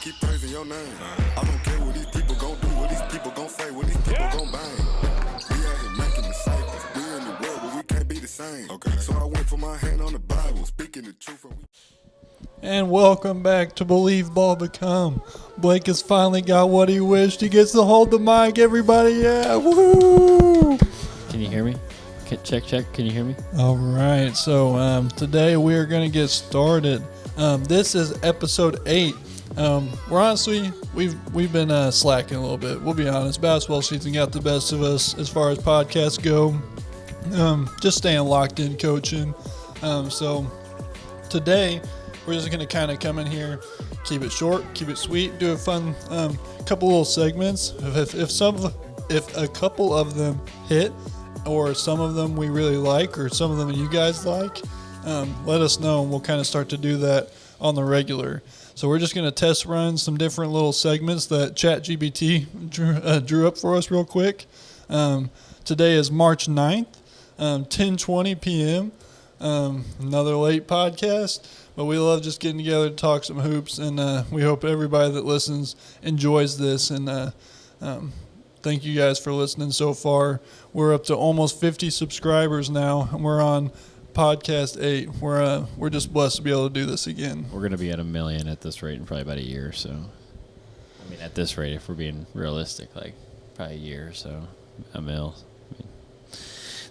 keep praising your name. I don't care what these people gon' do, what these people gon' say, what these people gon' bang. We out here making disciples. We in the world, but we can't be the same. Okay. So I went for my hand on the Bible, speaking the truth. And welcome back to Believe Ball Become. Blake has finally got what he wished. He gets to hold the mic, everybody. Yeah, woo! Can you hear me? Check. Can you hear me? All right. So today we are going to get started. This is episode 8. We're honestly we've been slacking a little bit. We'll be honest. Basketball season got the best of us as far as podcasts go. Just staying locked in coaching. So today we're just going to kind of come in here, keep it short, keep it sweet, do a fun couple little segments. If a couple of them hit, or some of them we really like, or some of them you guys like, let us know, and we'll kind of start to do that on the regular. So we're just going to test run some different little segments that ChatGPT drew up for us real quick. Today is March 9th, 10:20 p.m., another late podcast. But we love just getting together to talk some hoops, and we hope everybody that listens enjoys this. And thank you guys for listening so far. We're up to almost 50 subscribers now, and we're on podcast 8. We're just blessed to be able to do this again. We're going to be at 1 million at this rate in probably about a year or so. I mean, at this rate, if we're being realistic, like probably a year or so, a mil. I mean,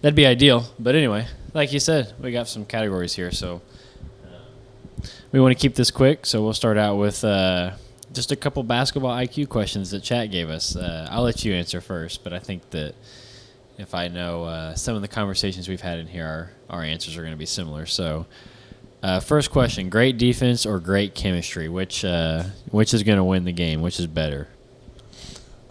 that'd be ideal. But anyway, like you said, we got some categories here, so we want to keep this quick, so we'll start out with just a couple basketball IQ questions that chat gave us. I'll let you answer first, but I think that if I know some of the conversations we've had in here, our answers are going to be similar. So first question, great defense or great chemistry? Which is going to win the game? Which is better?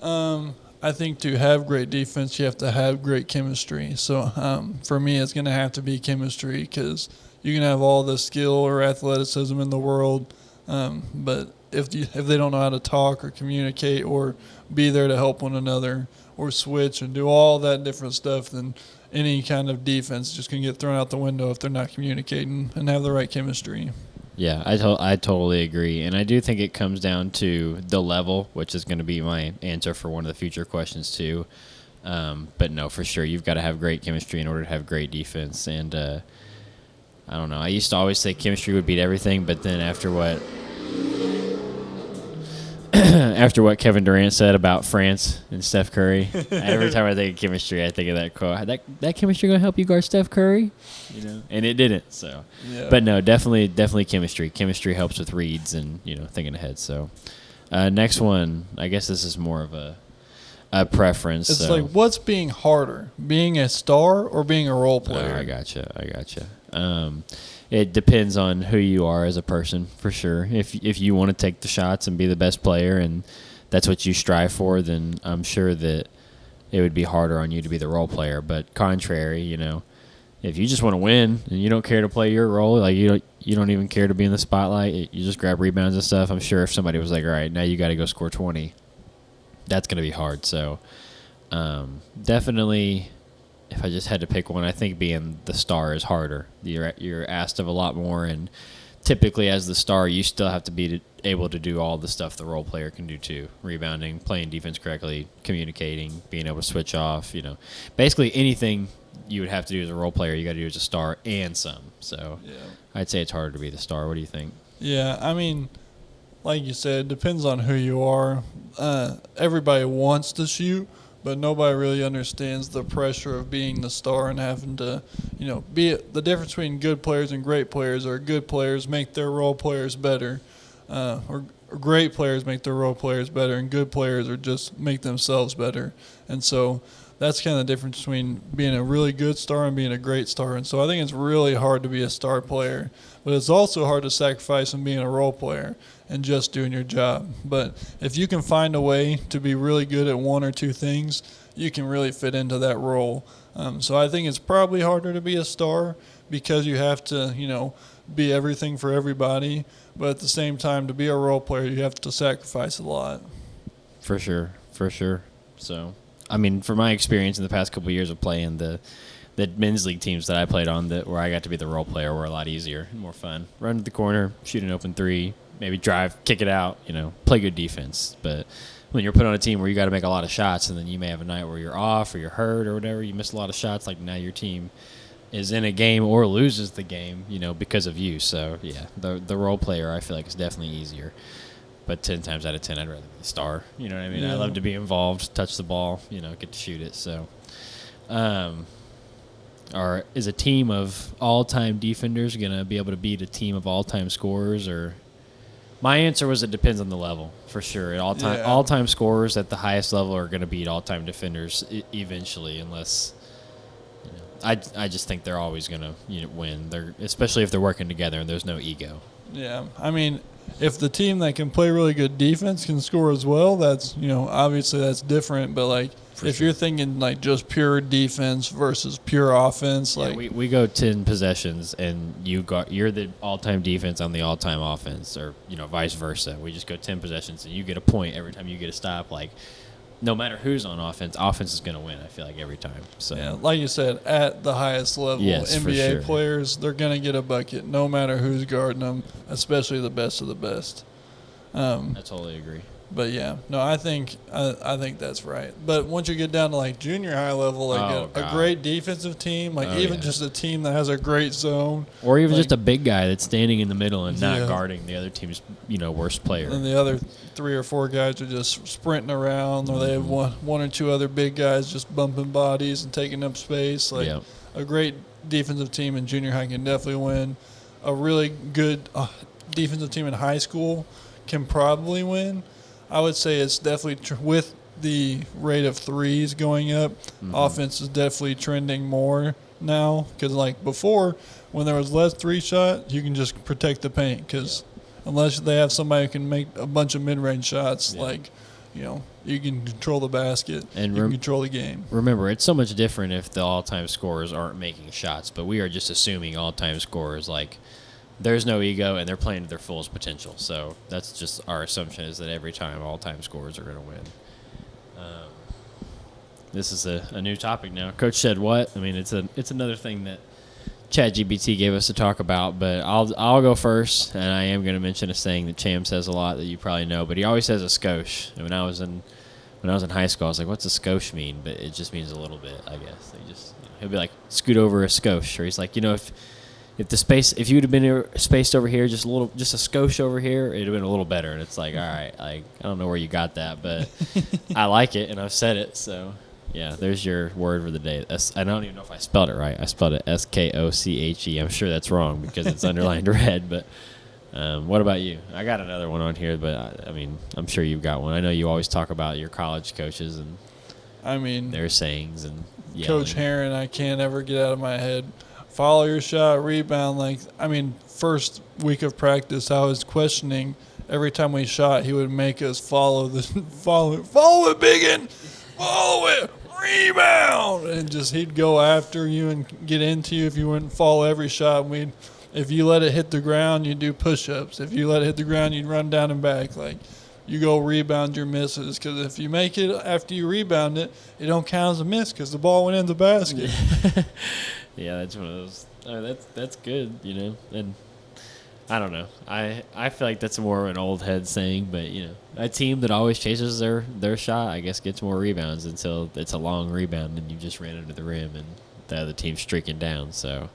I think to have great defense, you have to have great chemistry. So for me, it's going to have to be chemistry, because you can have all the skill or athleticism in the world, but if they don't know how to talk or communicate or be there to help one another or switch and do all that different stuff, then any kind of defense is just going to get thrown out the window if they're not communicating and have the right chemistry. Yeah, I totally agree. And I do think it comes down to the level, which is going to be my answer for one of the future questions too. But no, for sure, you've got to have great chemistry in order to have great defense. And I don't know. I used to always say chemistry would beat everything, but then after what Kevin Durant said about France and Steph Curry, every time I think of chemistry, I think of that quote. That chemistry gonna help you guard Steph Curry, and it didn't. So, yeah. But no, definitely chemistry. Chemistry helps with reads and thinking ahead. So, next one, I guess this is more of a preference. It's like, what's being harder, being a star or being a role player? I gotcha. It depends on who you are as a person, for sure. If you want to take the shots and be the best player, and that's what you strive for, then I'm sure that it would be harder on you to be the role player. But contrary, if you just want to win and you don't care to play your role, like you don't even care to be in the spotlight, you just grab rebounds and stuff. I'm sure if somebody was like, all right, now you got to go score 20, that's going to be hard. So definitely, if I just had to pick one, I think being the star is harder. You're asked of a lot more, and typically as the star, you still have to be able to do all the stuff the role player can do too. Rebounding, playing defense correctly, communicating, being able to switch off, Basically anything you would have to do as a role player, you got to do as a star and some. So yeah. I'd say it's harder to be the star. What do you think? Yeah, I mean, like you said, it depends on who you are. Everybody wants to shoot, but nobody really understands the pressure of being the star and having to, be the difference between good players and great players. Or good players make their role players better, or great players make their role players better, and good players are just make themselves better. And so that's kind of the difference between being a really good star and being a great star. And so I think it's really hard to be a star player, but it's also hard to sacrifice in being a role player and just doing your job. But if you can find a way to be really good at one or two things, you can really fit into that role. So I think it's probably harder to be a star because you have to, be everything for everybody. But at the same time, to be a role player, you have to sacrifice a lot. For sure. So, I mean, from my experience in the past couple of years of playing, the men's league teams that I played on where I got to be the role player were a lot easier and more fun. Run to the corner, shoot an open three, maybe drive, kick it out, play good defense. But when you're put on a team where you got to make a lot of shots, and then you may have a night where you're off or you're hurt or whatever, you miss a lot of shots, like now your team is in a game or loses the game, because of you. So, yeah, the role player I feel like is definitely easier. But 10 times out of 10, I'd rather be the star. You know what I mean? Yeah. I love to be involved, touch the ball, get to shoot it. So, or is a team of all-time defenders going to be able to beat a team of all-time scorers? Or my answer was it depends on the level, for sure. All-time scorers at the highest level are going to beat all-time defenders eventually, unless I just think they're always going to win. Especially if they're working together and there's no ego. Yeah, I mean, if the team that can play really good defense can score as well, that's obviously that's different. But like, you're thinking like just pure defense versus pure offense, like we go 10 possessions and you're the all-time defense on the all-time offense, or vice versa. We just go 10 possessions and you get a point every time you get a stop. Like, no matter who's on offense is going to win, I feel like, every time. So yeah, like you said, at the highest level, yes, NBA players, they're going to get a bucket no matter who's guarding them, especially the best of the best. I totally agree. But yeah, no, I think that's right. But once you get down to like junior high level, like a great defensive team, like just a team that has a great zone, or even just a big guy that's standing in the middle and not guarding the other team's worst player, and the other 3 or 4 guys are just sprinting around, or they have one or two other big guys just bumping bodies and taking up space. Like a great defensive team in junior high can definitely win. A really good defensive team in high school can probably win. I would say it's definitely with the rate of threes going up, offense is definitely trending more now. Because like before, when there was less 3-shot, you can just protect the paint. Because unless they have somebody who can make a bunch of mid-range shots, you can control the basket and you can control the game. Remember, it's so much different if the all-time scorers aren't making shots. But we are just assuming all-time scorers, like, there's no ego, and they're playing to their fullest potential. So that's just our assumption, is that every time all-time scorers are going to win. This is a new topic now. Coach said what? I mean, it's another thing that ChatGPT gave us to talk about, but I'll go first, and I am going to mention a saying that Cham says a lot that you probably know, but he always says a skosh. And when I was in high school, I was like, what's a skosh mean? But it just means a little bit, I guess. He'll be like, scoot over a skosh, or he's like, if you would have been spaced over here, just a skosh over here, it'd have been a little better. And it's like, all right, I don't know where you got that, but I like it, and I've said it. So, yeah, there's your word for the day. I don't even know if I spelled it right. I spelled it Skoche. I'm sure that's wrong because it's underlined red. But what about you? I got another one on here, but I'm sure you've got one. I know you always talk about your college coaches and their sayings and yelling. Coach Heron, I can't ever get out of my head. Follow your shot, rebound. First week of practice, I was questioning every time we shot. He would make us follow it, biggin, follow it, rebound, and he'd go after you and get into you if you wouldn't follow every shot. If you let it hit the ground, you do push-ups. If you let it hit the ground, you'd run down and back. Like, you go rebound your misses, because if you make it after you rebound it, it don't count as a miss because the ball went in the basket. Yeah, that's one of those. That's good, and I don't know. I feel like that's more of an old head saying, but a team that always chases their shot, I guess, gets more rebounds until it's a long rebound and you just ran under the rim and the other team's streaking down. So,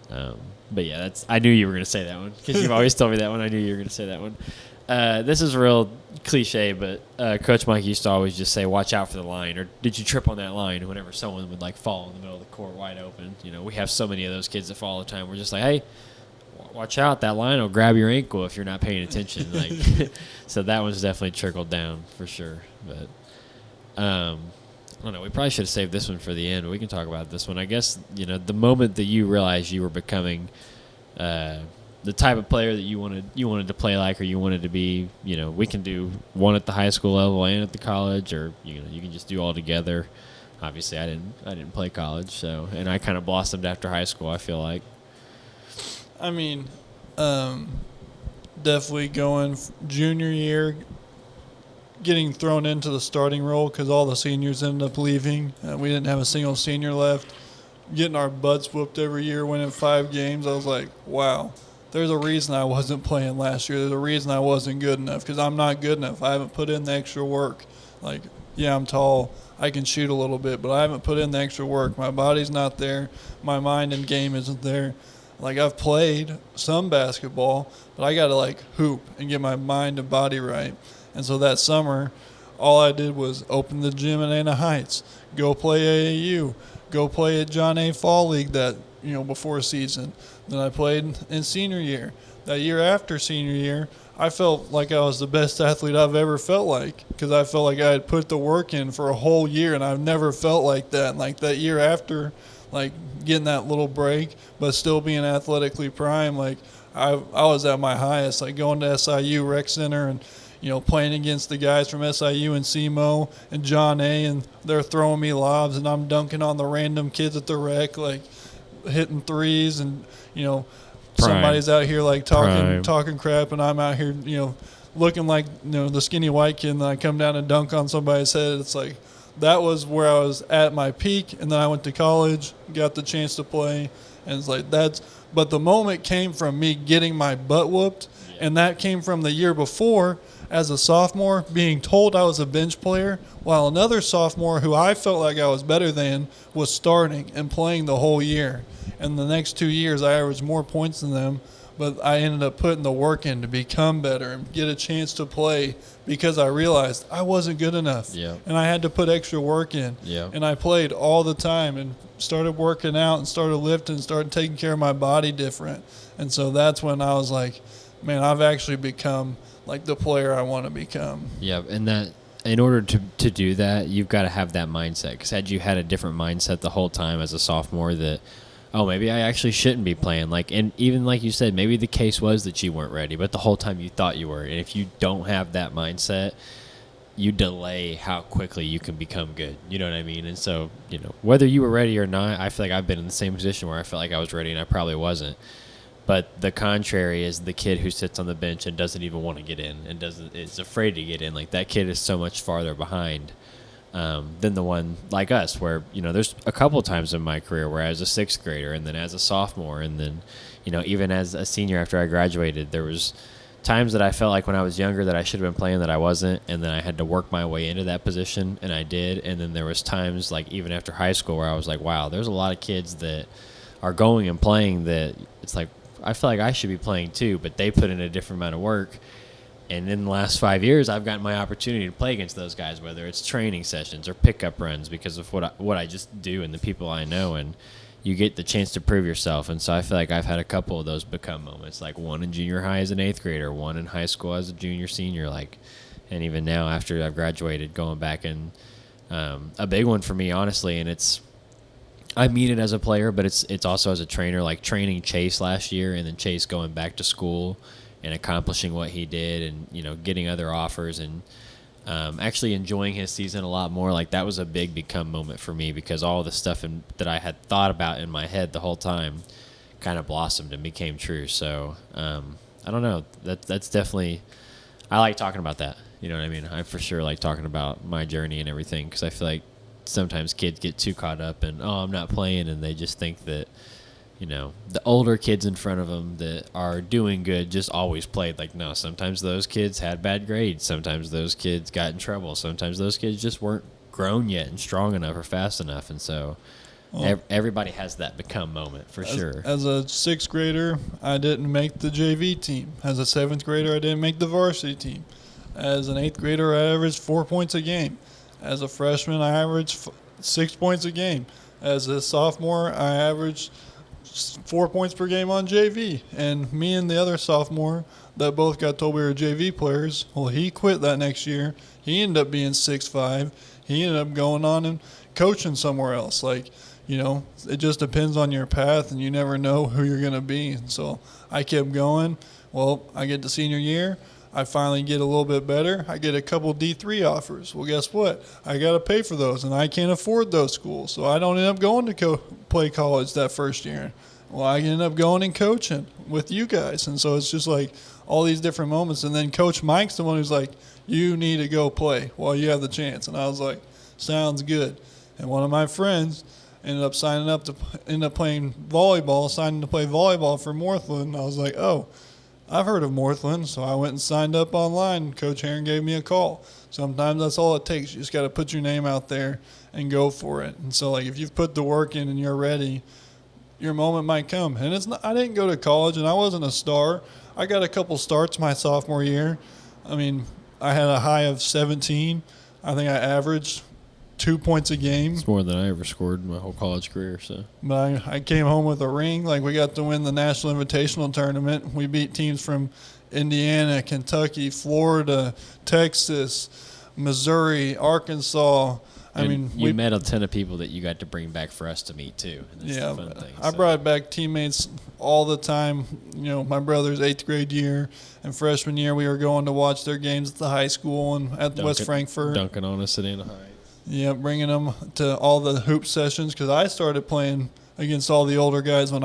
but yeah, I knew you were going to say that one because you've always told me that one. I knew you were going to say that one. This is real cliche, but Coach Mike used to always just say, watch out for the line, or did you trip on that line whenever someone would fall in the middle of the court wide open. We have so many of those kids that fall all the time. We're just like, hey, watch out, that line will grab your ankle if you're not paying attention. So that one's definitely trickled down for sure. But I don't know, we probably should have saved this one for the end, but we can talk about this one. I guess, the moment that you realized you were becoming the type of player that you wanted to play like, or you wanted to be, we can do one at the high school level and at the college, or you can just do all together. Obviously, I didn't play college, so, and I kind of blossomed after high school, I feel like. Definitely going junior year, getting thrown into the starting role because all the seniors ended up leaving. We didn't have a single senior left. Getting our butts whooped every year, winning 5 games. I was like, wow. there's a reason I wasn't playing last year. There's a reason I wasn't good enough because I'm not good enough. I haven't put in the extra work. Like, yeah, I'm tall. I can shoot a little bit, but I haven't put in the extra work. My body's not there. My mind and game isn't there. Like, I've played some basketball, but I got to, like, hoop and get my mind and body right. And so that summer, all I did was open the gym at Anna Heights, go play AAU, go play at John A. Fall League that, before season. Then I played in senior year. That year after senior year, I felt like I was the best athlete I've ever felt like because I felt like I had put the work in for a whole year, and I've never felt like that. And like that year after, like getting that little break, but still being athletically prime, like I was at my highest, like going to SIU Rec Center and, playing against the guys from SIU and SEMO and John A., and they're throwing me lobs, and I'm dunking on the random kids at the rec, like hitting threes, and, somebody's out here like talking crap, and I'm out here, looking like, the skinny white kid, and then I come down and dunk on somebody's head. It's like that was where I was at my peak, and then I went to college, got the chance to play, and it's like but the moment came from me getting my butt whooped, and that came from the year before as a sophomore being told I was a bench player while another sophomore who I felt like I was better than was starting and playing the whole year. And the next 2 years I averaged more points than them, but I ended up putting the work in to become better and get a chance to play because I realized I wasn't good enough. Yeah. And I had to put extra work in. Yeah. And I played all the time and started working out and started lifting and started taking care of my body different. And so that's when I was like, man, I've actually become like the player I want to become. Yeah, and that in order to do that, you've got to have that mindset. Because had you had a different mindset the whole time as a sophomore that, oh, maybe I actually shouldn't be playing. Like, and even like you said, maybe the case was that you weren't ready, but the whole time you thought you were. And if you don't have that mindset, you delay how quickly you can become good. You know what I mean? And so, whether you were ready or not, I feel like I've been in the same position where I felt like I was ready and I probably wasn't. But the contrary is the kid who sits on the bench and doesn't even want to get in and is afraid to get in. Like, that kid is so much farther behind than the one like us where, there's a couple times in my career where as a sixth grader and then as a sophomore and then, even as a senior after I graduated, there was times that I felt like when I was younger that I should have been playing that I wasn't, and then I had to work my way into that position, and I did. And then there was times like even after high school where I was like, wow, there's a lot of kids that are going and playing that it's like, I feel like I should be playing too, but they put in a different amount of work. And in the last 5 years, I've gotten my opportunity to play against those guys, whether it's training sessions or pickup runs, because of what I just do and the people I know, and you get the chance to prove yourself. And so I feel like I've had a couple of those become moments, like one in junior high as an eighth grader, one in high school as a junior, senior, and even now after I've graduated, going back and a big one for me, honestly, and I mean it as a player, but it's also as a trainer, like training Chase last year and then Chase going back to school and accomplishing what he did and, getting other offers and actually enjoying his season a lot more. Like, that was a big become moment for me because all the stuff that I had thought about in my head the whole time kind of blossomed and became true. So I don't know. That's definitely – I like talking about that. You know what I mean? I for sure like talking about my journey and everything because I feel like sometimes kids get too caught up in, oh, I'm not playing, and they just think that, the older kids in front of them that are doing good just always played. Like, no, sometimes those kids had bad grades. Sometimes those kids got in trouble. Sometimes those kids just weren't grown yet and strong enough or fast enough. And so everybody has that become moment for sure. As a sixth grader, I didn't make the JV team. As a seventh grader, I didn't make the varsity team. As an eighth grader, I averaged 4 points a game. As a freshman, I averaged 6 points a game. As a sophomore, I averaged 4 points per game on JV. And me and the other sophomore that both got told we were JV players, well, he quit that next year. He ended up being 6'5". He ended up going on and coaching somewhere else. Like, it just depends on your path, and you never know who you're going to be. And so I kept going. Well, I get to senior year. I finally get a little bit better. I get a couple D3 offers. Well, guess what? I got to pay for those, and I can't afford those schools. So I don't end up going to play college that first year. Well, I end up going and coaching with you guys. And so it's just like all these different moments. And then Coach Mike's the one who's like, you need to go play while you have the chance. And I was like, sounds good. And one of my friends Ended up signing up to end up playing volleyball, signing to play volleyball for Northland. I was like, oh, I've heard of Northland, so I went and signed up online. Coach Heron gave me a call. Sometimes that's all it takes. You just got to put your name out there and go for it. And so, like, if you've put the work in and you're ready, your moment might come. And it's not. I didn't go to college, and I wasn't a star. I got a couple starts my sophomore year. I mean, I had a high of 17. I think I averaged 2 points a game. It's more than I ever scored in my whole college career. So, But I came home with a ring. Like, we got to win the National Invitational Tournament. We beat teams from Indiana, Kentucky, Florida, Texas, Missouri, Arkansas. I mean, you met a ton of people that you got to bring back for us to meet too. And that's yeah, the fun thing. I brought back teammates all the time. You know, my brother's 8th grade year and freshman year, we were going to watch their games at the high school and at West Frankfort. Dunking on us at Anaheim. Yeah, bringing them to all the hoop sessions because I started playing against all the older guys when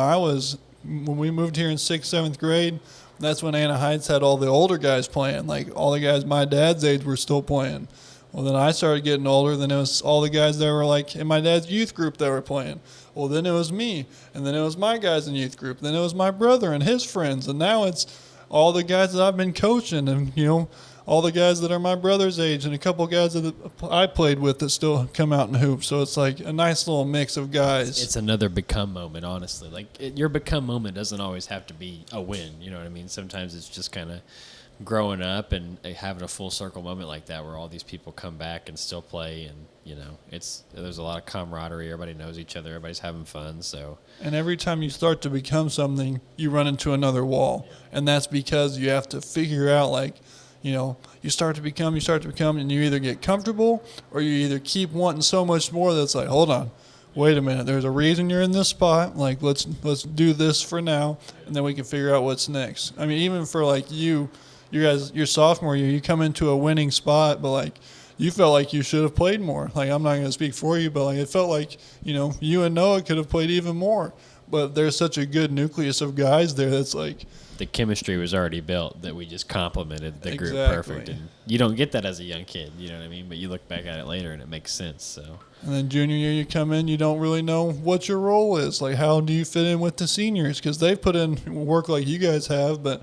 we moved here in 6th, 7th grade. That's when Anna Heights had all the older guys playing. Like, all the guys my dad's age were still playing. Well, then I started getting older. Then it was all the guys that were, like, in my dad's youth group that were playing. Well, then it was me. And then it was my guys in youth group. Then it was my brother and his friends. And now it's all the guys that I've been coaching and, you know, all the guys that are my brother's age and a couple guys that I played with that still come out and hoop. So it's like a nice little mix of guys. It's another become moment, honestly. Like, your become moment doesn't always have to be a win. You know what I mean? Sometimes it's just kind of growing up and having a full circle moment like that where all these people come back and still play. And, you know, there's a lot of camaraderie. Everybody knows each other. Everybody's having fun. So. And every time you start to become something, you run into another wall. And that's because you have to figure out, like, you know, you start to become, and you either get comfortable or you either keep wanting so much more that's like, hold on, wait a minute, there's a reason you're in this spot. Like, let's do this for now, and then we can figure out what's next. I mean, even for, like, you guys, your sophomore year, you come into a winning spot, but, like, you felt like you should have played more. Like, I'm not going to speak for you, but, like, it felt like, you know, you and Noah could have played even more. But there's such a good nucleus of guys there that's like, the chemistry was already built that we just complemented the group perfect. And you don't get that as a young kid, you know what I mean? But you look back at it later and it makes sense. So. And then junior year you come in, you don't really know what your role is. Like, how do you fit in with the seniors? Because they've put in work like you guys have, but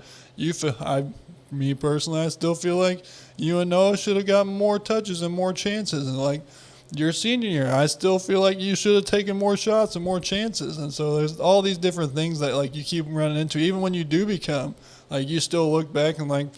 me personally, I still feel like you and Noah should have gotten more touches and more chances. And, like, your senior year, I still feel like you should have taken more shots and more chances. And so there's all these different things that, like, you keep running into. Even when you do become, like, you still look back and, like,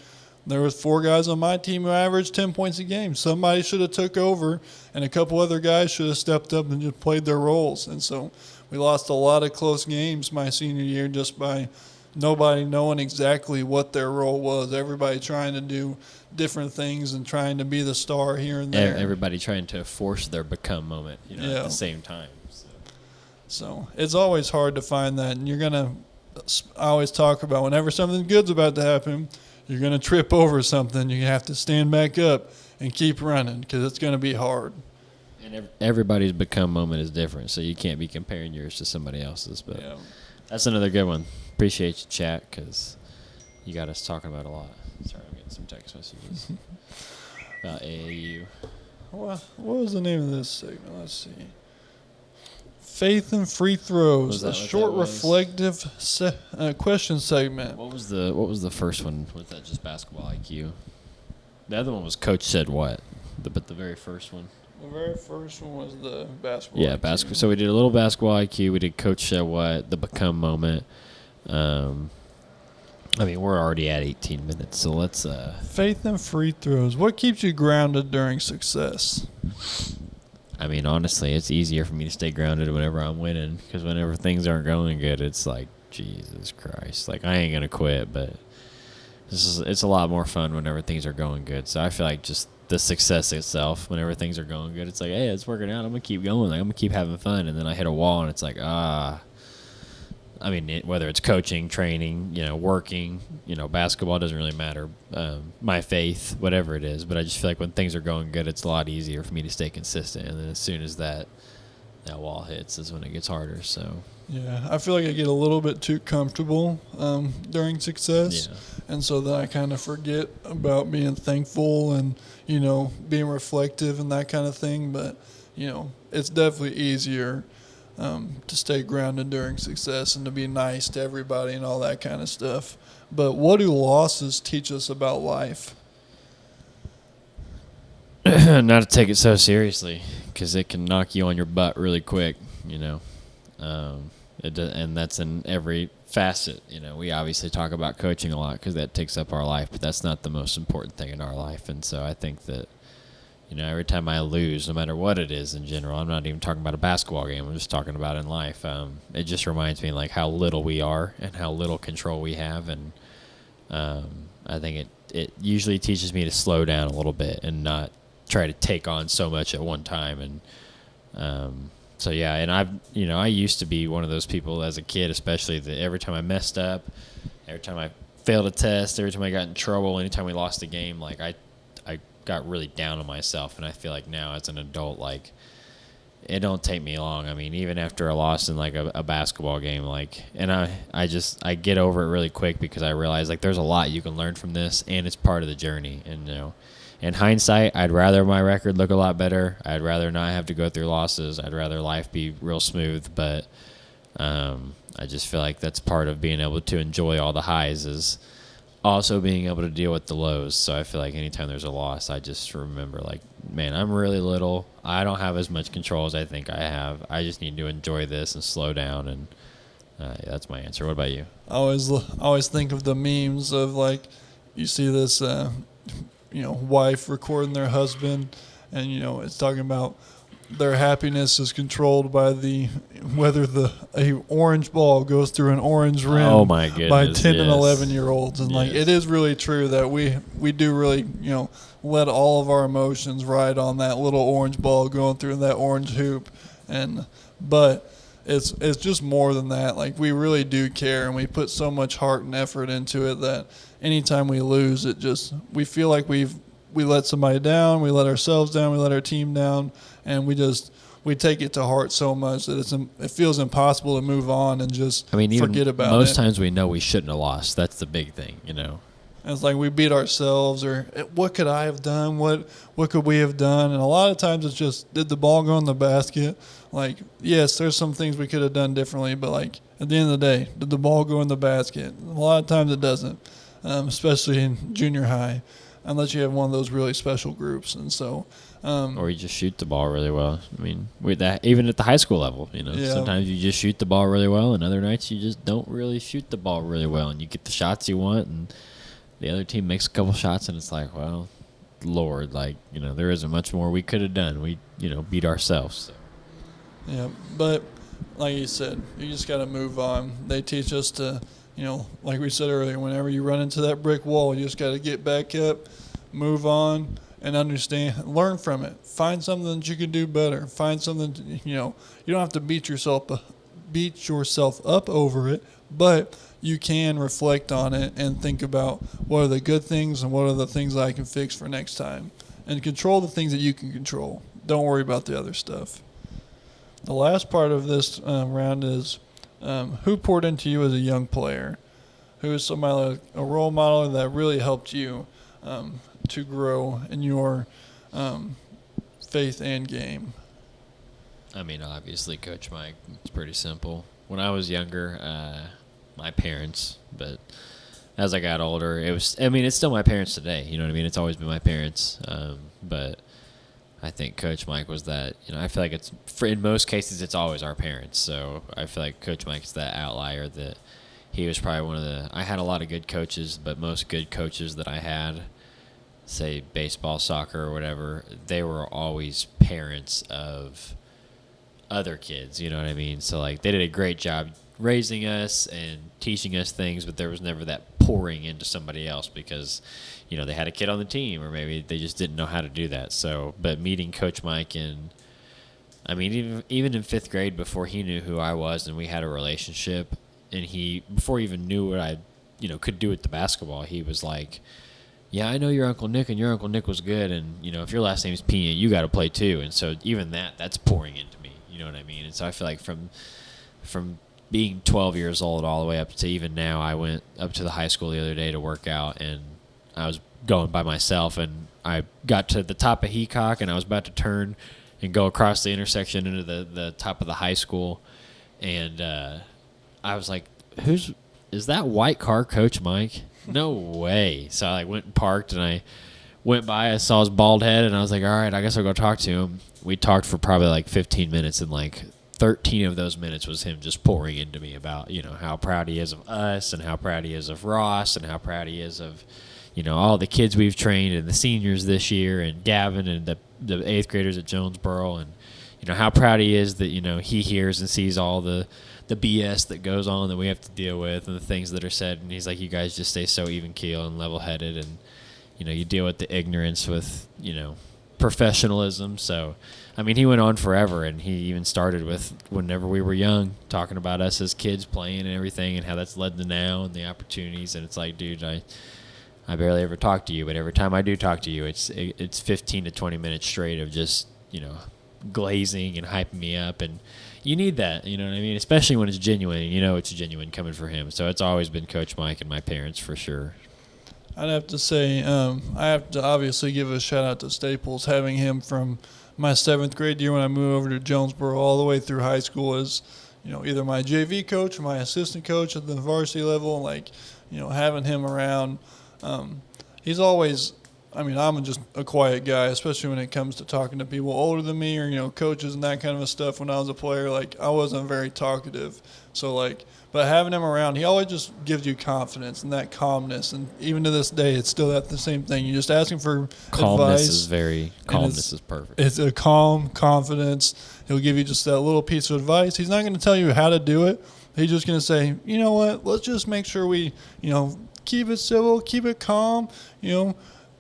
there was 4 guys on my team who averaged 10 points a game. Somebody should have took over, and a couple other guys should have stepped up and just played their roles. And so we lost a lot of close games my senior year just by nobody knowing exactly what their role was. Everybody trying to do different things and trying to be the star here and there. Everybody trying to force their become moment, you know, at the same time. So it's always hard to find that. And I always talk about whenever something good's about to happen, you're going to trip over something. You have to stand back up and keep running because it's going to be hard. And everybody's become moment is different, so you can't be comparing yours to somebody else's. But that's another good one. Appreciate you, chat, because you got us talking about a lot. Sorry, I'm getting some text messages about AAU. What was the name of this segment? Let's see. Faith and Free Throws, a short reflective question segment. What was the first one? Was that just basketball IQ? The other one was Coach Said What, but the very first one. The very first one was the basketball. Yeah, basketball. So we did a little basketball IQ. We did Coach Said What, the become moment. I mean, we're already at 18 minutes, so let's. Faith and free throws. What keeps you grounded during success? I mean, honestly, it's easier for me to stay grounded whenever I'm winning, because whenever things aren't going good, it's like, Jesus Christ. Like, I ain't going to quit, but it's a lot more fun whenever things are going good. So I feel like just the success itself, whenever things are going good, it's like, hey, it's working out. I'm going to keep going. Like, I'm going to keep having fun. And then I hit a wall, and it's like, I mean, whether it's coaching, training, working, basketball, doesn't really matter. My faith, whatever it is. But I just feel like when things are going good, it's a lot easier for me to stay consistent. And then as soon as that wall hits is when it gets harder. So yeah, I feel like I get a little bit too comfortable during success. Yeah. And so then I kind of forget about being thankful and, being reflective and that kind of thing. But, it's definitely easier to stay grounded during success and to be nice to everybody and all that kind of stuff. But what do losses teach us about life? Not to take it so seriously, because it can knock you on your butt really quick, you know. And that's in every facet. You know, we obviously talk about coaching a lot because that takes up our life, but that's not the most important thing in our life. And so I think that, you know, every time I lose, no matter what it is in general, I'm not even talking about a basketball game, I'm just talking about in life. It just reminds me like how little we are and how little control we have. And I think it usually teaches me to slow down a little bit and not try to take on so much at one time. And so yeah, and I used to be one of those people as a kid, especially, that every time I messed up, every time I failed a test, every time I got in trouble, anytime we lost a game, like I got really down on myself. And I feel like now as an adult, like, it don't take me long. I mean, even after a loss in like a basketball game, like, and I get over it really quick because I realize like there's a lot you can learn from this, and it's part of the journey. And you know, in hindsight, I'd rather my record look a lot better. I'd rather not have to go through losses. I'd rather life be real smooth. But I just feel like that's part of being able to enjoy all the highs, is also being able to deal with the lows. So I feel like anytime there's a loss, I just remember like, man, I'm really little. I don't have as much control as I think I have. I just need to enjoy this and slow down. And yeah, that's my answer. What about you? I always think of the memes of like, you see this, wife recording their husband, and it's talking about their happiness is controlled by whether a orange ball goes through an orange rim. Oh my goodness, by 10 and yes. 11-year-olds, and like it is really true that we do really let all of our emotions ride on that little orange ball going through that orange hoop, but it's just more than that. Like, we really do care, and we put so much heart and effort into it that anytime we lose, we feel like we let somebody down, we let ourselves down, we let our team down, and we take it to heart so much that it feels impossible to move on and just forget about it. Most times we know we shouldn't have lost. That's the big thing, And it's like we beat ourselves, or what could I have done? What could we have done? And a lot of times it's just, did the ball go in the basket? Like, yes, there's some things we could have done differently, but like at the end of the day, did the ball go in the basket? A lot of times it doesn't, especially in junior high, unless you have one of those really special groups. And so, or you just shoot the ball really well. I mean, with that, even at the high school level, sometimes you just shoot the ball really well, and other nights you just don't really shoot the ball really well, and you get the shots you want, and the other team makes a couple shots, and it's like, well, Lord, like, there isn't much more we could have done. We, beat ourselves. So. Yeah, but like you said, you just got to move on. They teach us to, like we said earlier, whenever you run into that brick wall, you just got to get back up, move on, and understand, learn from it. Find something that you can do better. Find something, you don't have to beat yourself up over it, but you can reflect on it and think about what are the good things and what are the things that I can fix for next time. And control the things that you can control. Don't worry about the other stuff. The last part of this round is who poured into you as a young player? Who is somebody, like a role model that really helped you to grow in your faith and game? I mean, obviously, Coach Mike. It's pretty simple. When I was younger, my parents, but as I got older, it's still my parents today. You know what I mean? It's always been my parents. But I think Coach Mike was that, I feel like in most cases, it's always our parents. So I feel like Coach Mike's that outlier, that he was probably I had a lot of good coaches, but most good coaches that I had, say baseball, soccer, or whatever, they were always parents of other kids, you know what I mean? So like, they did a great job raising us and teaching us things, but there was never that pouring into somebody else because, they had a kid on the team, or maybe they just didn't know how to do that. So, but meeting Coach Mike, and I mean, even in 5th grade, before he knew who I was and we had a relationship, and before he even knew what I, could do with the basketball, he was like, yeah, I know your Uncle Nick, and your Uncle Nick was good, and, if your last name is Pena, you got to play too. And so even that's pouring into me, you know what I mean? And so I feel like from being 12 years old all the way up to even now, I went up to the high school the other day to work out, and I was going by myself, and I got to the top of Heacock, and I was about to turn and go across the intersection into the top of the high school. And I was like, is that white car Coach Mike? No way. So I went and parked, and I went by. I saw his bald head, and I was like, all right, I guess I'll go talk to him. We talked for probably 15 minutes, and 13 of those minutes was him just pouring into me about, how proud he is of us and how proud he is of Ross and how proud he is of, all the kids we've trained and the seniors this year and Gavin and the 8th graders at Jonesboro, and, how proud he is that, he hears and sees all the BS that goes on that we have to deal with and the things that are said. And he's like, you guys just stay so even keel and level headed, and, you deal with the ignorance with, professionalism. So, he went on forever, and he even started with whenever we were young, talking about us as kids playing and everything and how that's led to now and the opportunities. And it's like, dude, I barely ever talk to you, but every time I do talk to you, it's 15 to 20 minutes straight of just, glazing and hyping me up. And you need that, you know what I mean? Especially when it's genuine, it's genuine coming from him. So it's always been Coach Mike and my parents for sure. I'd have to say, I have to obviously give a shout out to Staples, having him from my 7th grade year when I moved over to Jonesboro all the way through high school as, either my JV coach or my assistant coach at the varsity level. Having him around, he's always, I'm just a quiet guy, especially when it comes to talking to people older than me or, coaches and that kind of stuff. When I was a player, I wasn't very talkative. So, but having him around, he always just gives you confidence and that calmness. And even to this day, it's still the same thing. You're just asking for calmness advice. Calmness is perfect. It's a calm confidence. He'll give you just that little piece of advice. He's not going to tell you how to do it. He's just going to say, you know what, let's just make sure we, keep it civil, keep it calm,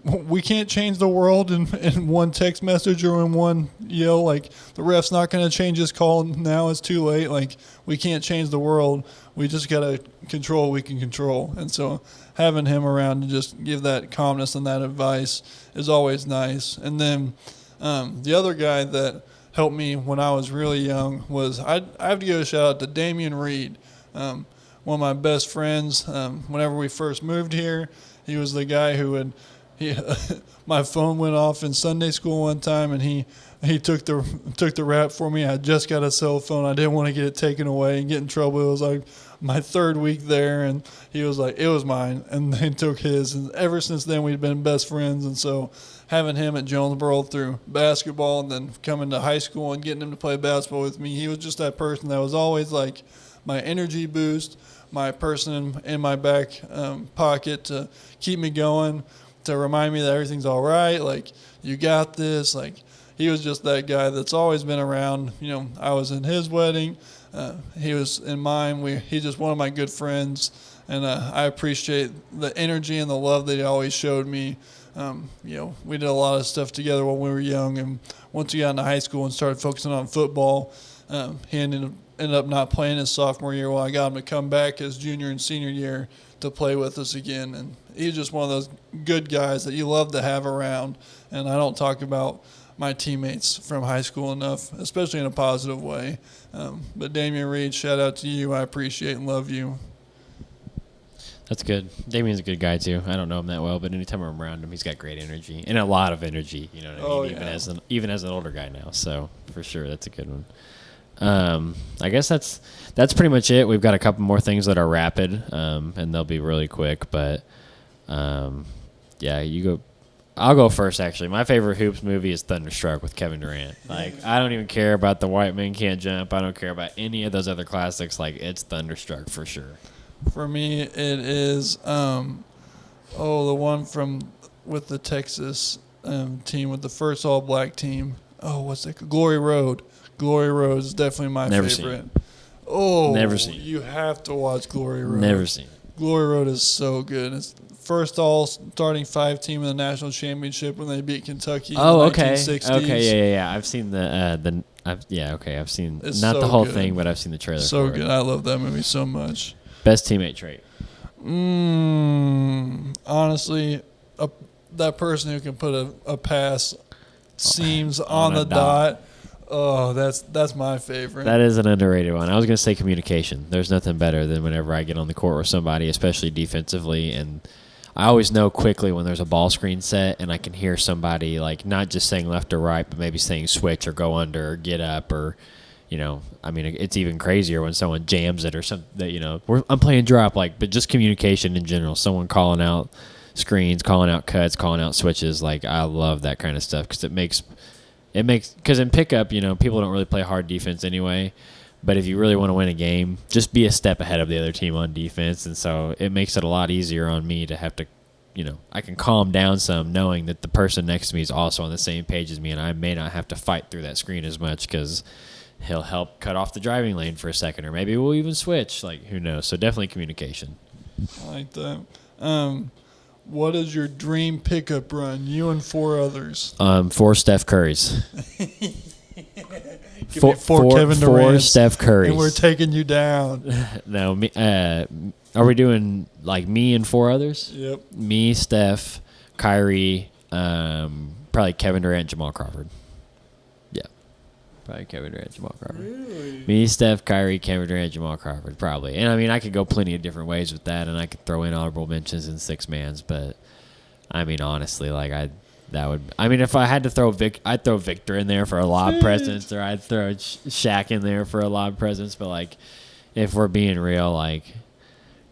We can't change the world in one text message or in one yell. The ref's not going to change his call now. It's too late. We can't change the world. We just got to control what we can control. And so having him around to just give that calmness and that advice is always nice. And then the other guy that helped me when I was really young was I have to give a shout out to Damian Reed, one of my best friends. Whenever we first moved here, he was the guy who would – my phone went off in Sunday school one time, and he took the rap for me. I just got a cell phone. I didn't want to get it taken away and get in trouble. It was my 3rd week there, and he was like, it was mine, and they took his. And ever since then, we've been best friends. And so having him at Jonesboro through basketball and then coming to high school and getting him to play basketball with me, he was just that person that was always my energy boost, my person in my back pocket to keep me going, to remind me that everything's all right, you got this. He was just that guy that's always been around. I was in his wedding. He was in mine. He's just one of my good friends, and I appreciate the energy and the love that he always showed me. We did a lot of stuff together when we were young, and once we got into high school and started focusing on football, he ended up not playing his sophomore year. Well, I got him to come back his junior and senior year to play with us again, and he's just one of those good guys that you love to have around. And I don't talk about my teammates from high school enough, especially in a positive way. But Damian Reed, shout out to you. I appreciate and love you. That's good. Damian's a good guy too. I don't know him that well, but anytime I'm around him, he's got great energy and a lot of energy. You know what I mean? Even as an older guy now. So for sure, that's a good one. I guess that's pretty much it. We've got a couple more things that are rapid, and they'll be really quick. But yeah, you go. I'll go first. Actually, my favorite Hoops movie is Thunderstruck with Kevin Durant. I don't even care about The White Man Can't Jump. I don't care about any of those other classics. It's Thunderstruck for sure. For me, it is the one with the Texas team, with the first all-black team. Oh, what's that? Glory Road. Glory Road is definitely my Never favorite. Seen. Oh, never seen. You have to watch Glory Road. Never seen. Glory Road is so good. It's first all-starting 5 team in the national championship when they beat Kentucky. Oh, in the 1960s. Okay, yeah. I've seen I've seen It's not so the whole good. thing, but I've seen the trailer. So for good. It. I love that movie so much. Best teammate trait. Honestly, that person who can put a pass seams on the dot. Oh, that's my favorite. That is an underrated one. I was going to say communication. There's nothing better than whenever I get on the court with somebody, especially defensively, and I always know quickly when there's a ball screen set, and I can hear somebody like not just saying left or right, but maybe saying switch or go under or get up or, I mean, it's even crazier when someone jams it or something. I'm playing drop, but just communication in general. Someone calling out screens, calling out cuts, calling out switches. Like, I love that kind of stuff because it makes because in pickup, people don't really play hard defense anyway. But if you really want to win a game, just be a step ahead of the other team on defense. And so it makes it a lot easier on me to have to, I can calm down some knowing that the person next to me is also on the same page as me, and I may not have to fight through that screen as much because he'll help cut off the driving lane for a second, or maybe we'll even switch. Who knows? So definitely communication. I like that. What is your dream pickup run? You and 4 others. 4 Steph Currys. Give me 4 Kevin Durant. 4 Steph Currys. And we're taking you down. No, me. Are we doing me and 4 others? Yep. Me, Steph, Kyrie, probably Kevin Durant, Jamal Crawford. Yeah. Probably Kevin Durant, Jamal Crawford. Really? Me, Steph, Kyrie, Kevin Durant, Jamal Crawford, probably. And I mean, I could go plenty of different ways with that, and I could throw in honorable mentions and 6-mans, but I mean, honestly, if I had to throw I'd throw Victor in there for a lob presence, or I'd throw Shaq in there for a lob presence. But if we're being real,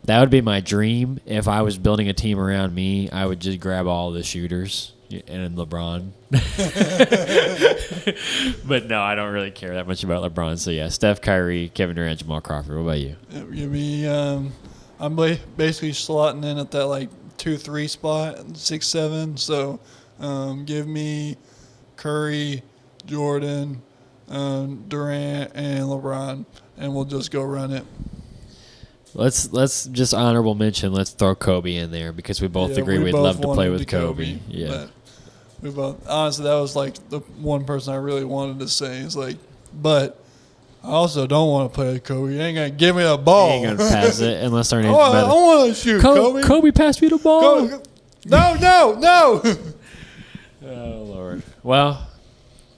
that would be my dream. If I was building a team around me, I would just grab all the shooters and LeBron. But no, I don't really care that much about LeBron. So yeah, Steph, Kyrie, Kevin Durant, Jamal Crawford. What about you? Give me. I'm basically slotting in at that 2-3 spot, 6-7. So. Give me Curry, Jordan, Durant, and LeBron, and we'll just go run it. Let's just honorable mention. Let's throw Kobe in there because we both agree we'd love to play with Kobe. Yeah, we both honestly that was the one person I really wanted to say is but I also don't want to play with Kobe. You ain't gonna give me a ball. You ain't gonna pass it unless our name's better. better. I want to shoot Kobe. Kobe passed me the ball. No. Oh, Lord. Well,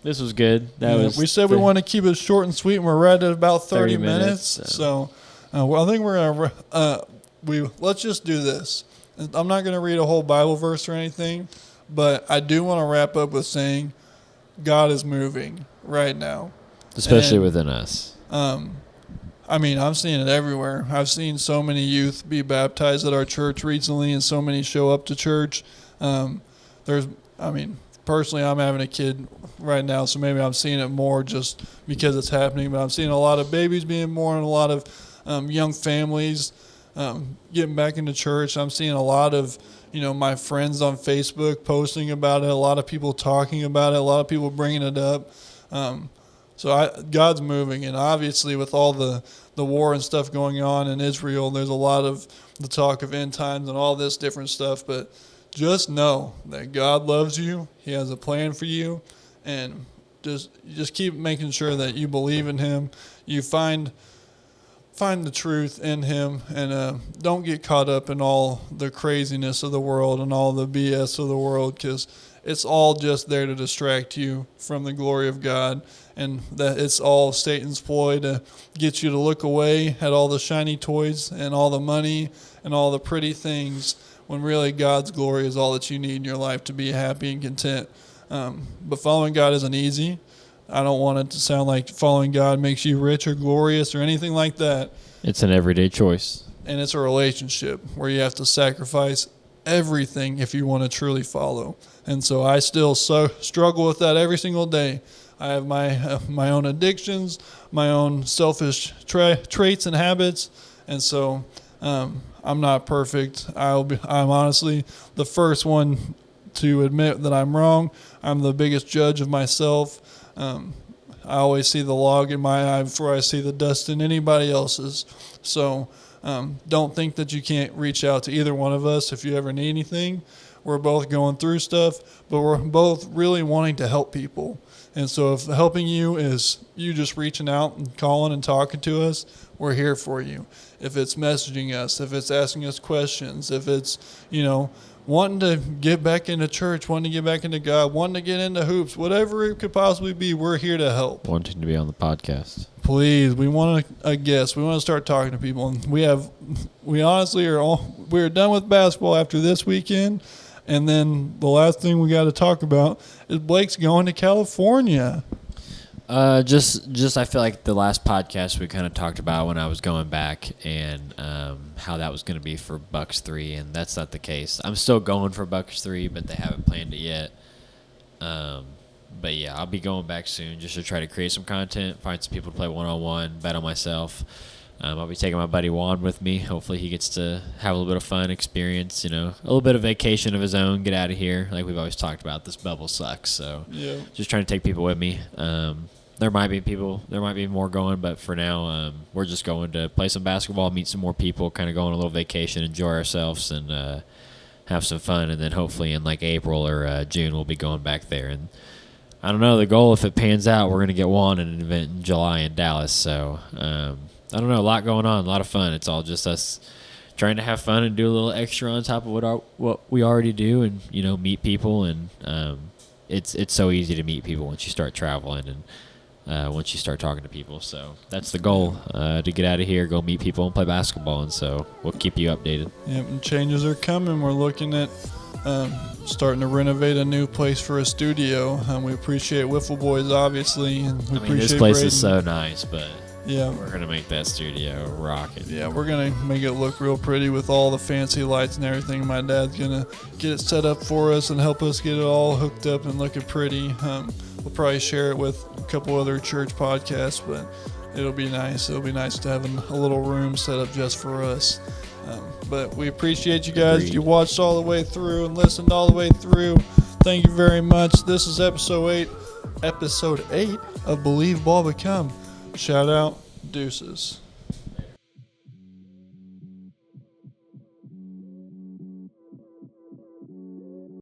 this was good. We said we want to keep it short and sweet, and we're right at about 30 minutes. So I think we're going to let's just do this. I'm not going to read a whole Bible verse or anything, but I do want to wrap up with saying God is moving right now. Especially within us. I mean, I'm seeing it everywhere. I've seen so many youth be baptized at our church recently, and so many show up to church. Personally, I'm having a kid right now, so maybe I'm seeing it more just because it's happening. But I'm seeing a lot of babies being born, a lot of young families getting back into church. I'm seeing a lot of, my friends on Facebook posting about it, a lot of people talking about it, a lot of people bringing it up. God's moving, and obviously with all the war and stuff going on in Israel, there's a lot of the talk of end times and all this different stuff, but just know that God loves you. He has a plan for you, and just keep making sure that you believe in Him. You find the truth in Him, and don't get caught up in all the craziness of the world and all the BS of the world, because it's all just there to distract you from the glory of God, and that it's all Satan's ploy to get you to look away at all the shiny toys and all the money and all the pretty things, when really God's glory is all that you need in your life to be happy and content. But following God isn't easy. I don't want it to sound like following God makes you rich or glorious or anything like that. It's an everyday choice. And it's a relationship where you have to sacrifice everything if you want to truly follow. And so I still struggle with that every single day. I have my own addictions, my own selfish traits and habits, and so I'm not perfect. I'm honestly the first one to admit that I'm wrong. I'm the biggest judge of myself. I always see the log in my eye before I see the dust in anybody else's. So don't think that you can't reach out to either one of us if you ever need anything. We're both going through stuff, but we're both really wanting to help people. And so if helping you is you just reaching out and calling and talking to us, we're here for you. If it's messaging us, if it's asking us questions, if it's, wanting to get back into church, wanting to get back into God, wanting to get into hoops, whatever it could possibly be, we're here to help. Wanting to be on the podcast. Please, we want a guest. We want to start talking to people. And we honestly we're done with basketball after this weekend. And then the last thing we got to talk about is Blake's going to California. Just I feel like the last podcast we kind of talked about when I was going back and how that was going to be for Bucks 3, and that's not the case. I'm still going for Bucks 3, but they haven't planned it yet. But yeah, I'll be going back soon just to try to create some content, find some people to play one-on-one, bet on myself. I'll be taking my buddy Juan with me. Hopefully he gets to have a little bit of fun, experience, a little bit of vacation of his own, get out of here. Like we've always talked about, this bubble sucks. So yeah, just trying to take people with me. There might be more going, but for now, we're just going to play some basketball, meet some more people, kind of go on a little vacation, enjoy ourselves, and have some fun. And then hopefully in like April or June, we'll be going back there. And I don't know, the goal, if it pans out, we're going to get Juan at an event in July in Dallas. So I don't know, a lot going on, a lot of fun. It's all just us trying to have fun and do a little extra on top of what we already do, and meet people. And it's so easy to meet people once you start traveling and once you start talking to people. So that's the goal, to get out of here, go meet people, and play basketball. And so we'll keep you updated. Yep, and changes are coming. We're looking at starting to renovate a new place for a studio. We appreciate Wiffle Boys, obviously, and appreciate this place Braden. is so nice, but yeah, we're gonna make that studio rocking. Yeah, we're gonna make it look real pretty with all the fancy lights and everything. My dad's gonna get it set up for us and help us get it all hooked up and looking pretty. We'll probably share it with a couple other church podcasts, but it'll be nice. It'll be nice to have a little room set up just for us. But we appreciate you guys. Agreed. You watched all the way through and listened all the way through. Thank you very much. This is episode 8 of Believe Ball Become. Shout out, deuces.